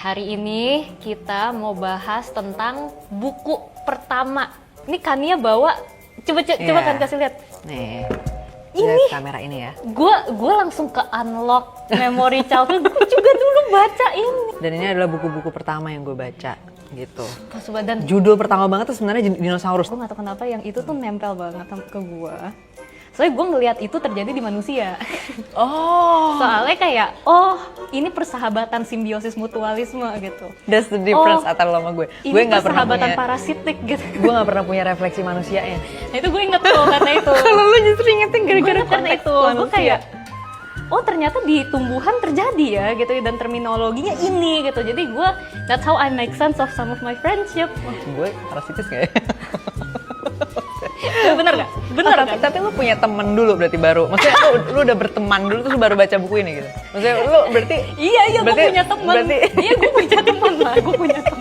Hari ini kita mau bahas tentang buku pertama. Ini Kania bawa, coba kan kasih lihat. Nih, ini lihat kamera ini ya. Gue langsung ke unlock memory childhood. Gue juga dulu baca ini. Dan ini adalah buku-buku pertama yang gue baca gitu. Pas badan. Judul pertama banget tuh sebenarnya dinosaurus. Gue gak tau kenapa yang itu tuh nempel banget ke gue. Soalnya gue ngelihat itu terjadi di manusia. Oh, Soalnya kayak, ini persahabatan simbiosis mutualisme gitu. that's the difference antara lo sama gue. Ini Gue nggak pernah persahabatan punya, parasitik gitu. gue nggak pernah punya refleksi manusianya. Nah itu gue inget tuh karena itu. Kalau lo justru ingetin gara-gara Karena konteks itu, gue manusia. kayak, ternyata di tumbuhan terjadi ya gitu, dan terminologinya ini gitu. Jadi gue, that's how I make sense of some of my friendship. Gue parasitis nggak ya? Bener gak? Bener tapi, kan? tapi lu punya temen dulu berarti baru. Maksudnya lu udah berteman dulu terus baru baca buku ini gitu. Maksudnya lu berarti Iya, gue berarti- punya teman. berarti- Iya, gue punya teman lah, gue punya teman.